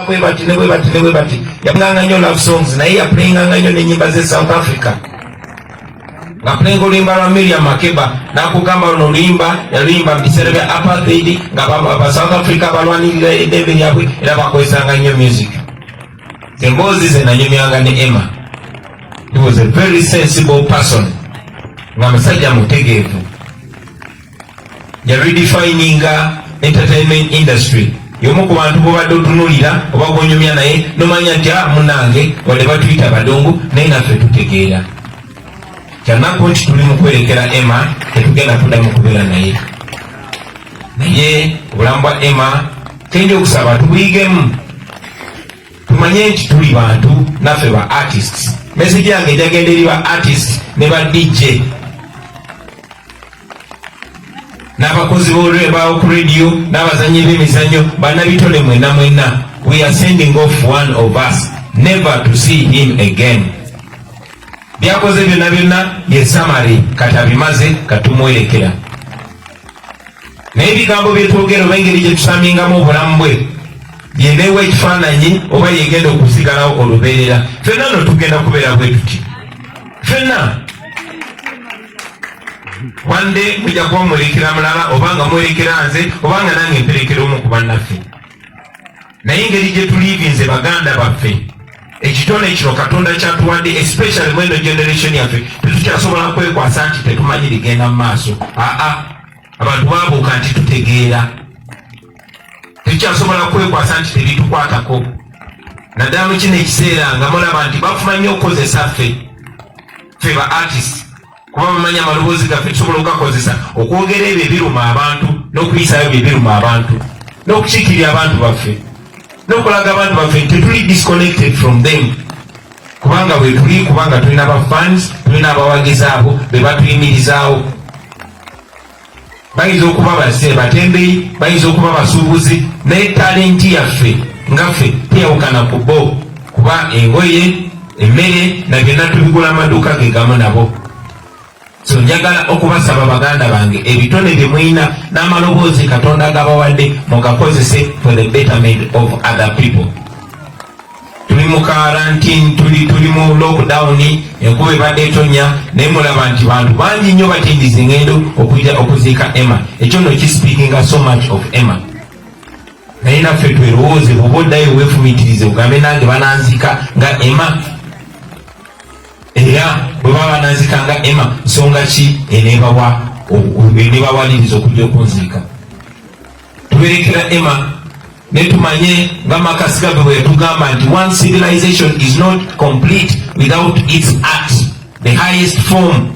bwe bati yapulanga nnyo love songs naye yapulanga nnyo n'ennyimba ze South Africa nga pulenga oluyimba lwa Miriam Makeba n'akugamba luno oluyimba yaluyimba mu biseera bya apartheid nga aba South Africa balwanirira eddembe lyabwe era bakozesanga nnyo music. Emboozi ze nanyumyanga ne Emma. He was a very sensible person nga musajja mutegeevu. Redefininga entertainment industry. Yomu ku bantu bobadde otunulira oba gwonyumya naye nomanya nti munange wadde batuyita badongo naye naffe tutegeera. Kyanaku nti tuli mu kwerekera Emma tetugenda kuddamu kubeera naye. Naye obulamu bwa Emma kenja okusaba tubuyigemu. Tumanye nti tuli bantu naffe ba artists. Message yange ejagenda eri ba artists ne ba DJ. N'abakozi b'olwebawo ku radio n'abazanyi b'emizannyo bannabitone mwena we are sending off one of us never to see him again. Byakoze byonna ye summary kati abimaze katumwerekera. Naye ebigambo byetwogera oba engeri gye tusamingamu obulamu bwe yeneewa ekifaananyi oba yegenda okusigalawo olubeerera. Ffenna no tugenda kubeera bwe tuti. Ffenna wande mujja kuba mwerekera mulala obanga mwerekera nze obanga nange mperekera omu ku bannaffe. Naye engeri gye tuliivinze baganda baffe ekitone kino Katonda kyatuwadde especially mu eno generation yaffe tetukyasobola kwekwasa nti tetumanyi ligenda mu maaso. Abantu baabuuka nti tutegeera. Tekyasobola kwekwasa nti teritukwatako. Naddala mu kino ekiseera nga mulaba nti bafuma nnyo okukozesa ffe ba artists kuba bamanya amaloboozi gaffe tusobola okugakozesa okwogera ebyo ebiruma abantu n'okuyisayo bye biruma abantu n'okukiikirira abantu baffe n'okulaga abantu baffe nti tetuli disconnected from them kubanga bwe tuli kubanga tulina aba fans tulina abawagizi abo be batuyimirizaawo. Bayinza okuba batembeyi bayinza okuba basuubuzi naye talenti yaffe nga ffe teyawukana ku bo kuba engoye emmere na byonna tubigula amaduuka ge gamu nabo. So njagala okubasaba baganda bange ebitone bye mwina n'amaloboozi Katonda gabawadde mugakozese for the betterment of other people. Tuli mu quarantine, tuli mu lockdown, enkuba ebadde etonya naye mulaba nti bantu bangi nnyo batindiza engendo okujja okuziika Emma. Ekyo no kispeakinga so much of Emma. Naye naffe twerowooze bw'oba oddayo weefumiitirize ogambe nange bananzika nga Emma. Era bwe baba bananzika nga Emma nsonga ki enebawaliriza okujja okunziika. Tuberekera Emma ne tumanye nga Makasiga bwe yatugamba nti one civilization is not complete without its art, the highest form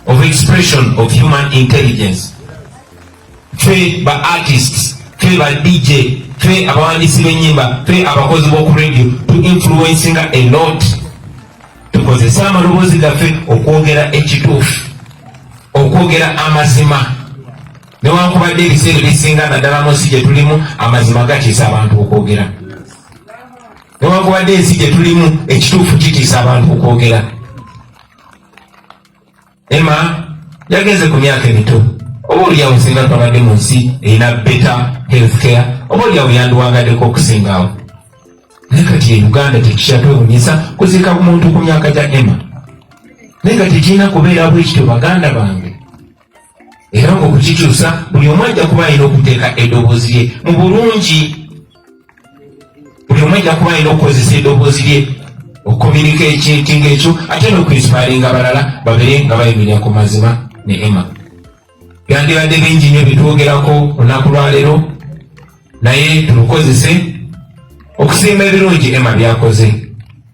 of expression of human intelligence. Ffe ba artists, ffe ba DJ, ffe abawandiisi b'ennyimba, ffe abakozi b'oku radio tu influencinga a lot. Tukozesa amaloboozi gaffe okwogera ekituufu, okwogera amazima. Newankubadde ebiseera ebisinga naddala mu nsi gye tulimu amazima gatiisa abantu okwogera. Newankubadde ensi gye tulimu ekituufu kitiisa abantu okwogera. Emma yagenze ku myaka emito. Oba oliawo singa twabadde mu nsi erina better health care, oba oliawo yandiwangaddeko okusingawo. Naye kati e Uganda tekikyatwewunyisa kuziika muntu ku myaka gya Emma. Naye kati kirina kubeera bwekityo baganda bange. Era ng'okukikyusa buli omu ajja kuba alina okuteeka eddoboozi lye mu bulungi. Buli omu ajja kuba alina okukozesa eddoboozi lye okucommunicatinga ekyo ate n'okuinspiringa abalala babeere nga bayimirira ku mazima ne Emma. Byandibadde bingi nnyo bitwogerako olunaku lwaleero naye tulukozese okusiima ebirungi Emma byakoze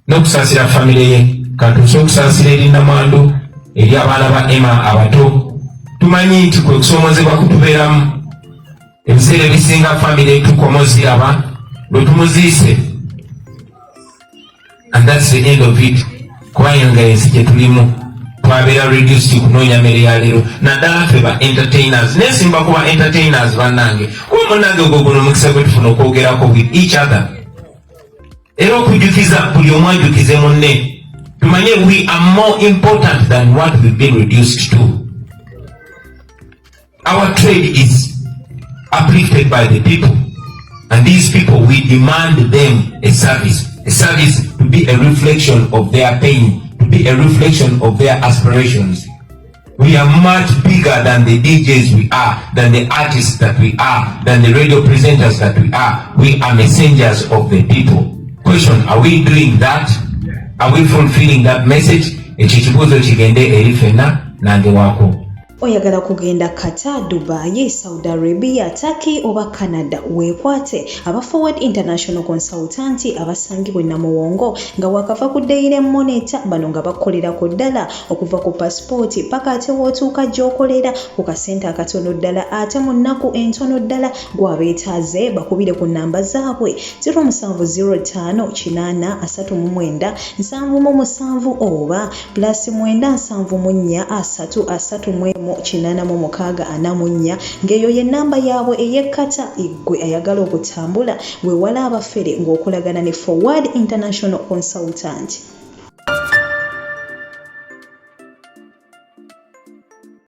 n'okusaasira famire ye. Katuuse okusaasira eri Namwandu eri abaana ba Emma abato. Tumanyi nti kwe kusoomozebwa kutubeeramu ebiseera ebisinga famire tukomoziraba lwe tumuziise, and that's the end of it. Kubanga ensi gye tulimu twabeera reduced kunoonya mmere ya leero naddala ffe ba entertainers. Nesimba kuba entertainers bannange kuba munnange ogwo guno omukisa gwe tufuna okwogerako with each other era okujjukiza buli omu ajjukize munne. Tumanye we are more important than what we've been reduced to. Our trade is uplifted by the people. And these people, we demand them a service to be a reflection of their pain, to be a reflection of their aspirations. We are much bigger than the DJs we are, than the artists that we are, than the radio presenters that we are. We are messengers of the people. Question, are we doing that? Are we fulfilling that message? Echichibuzo chigende erifena nange wako. Oyagala kugenda Qatar, Dubai, Saudi Arabia, Turkey oba Canada weekwate aba Forward International Consultant abasangibwe Namuwongo nga wakava ku Daily Monitor bano nga bakolera ku ddala okuva ku passport paka ate wootuuka gy'okolera ku kasente akatono ddala ate mu nnaku entono ddala gw'abeetaaze bakubire ku nnamba zaabwe 0705839777 oba +97433 886 ng'eyo ye nnamba yaabwe ey'ekkata eggwe ayagala okutambula weewala abafere ng'okolagana ne Forward International Consultant.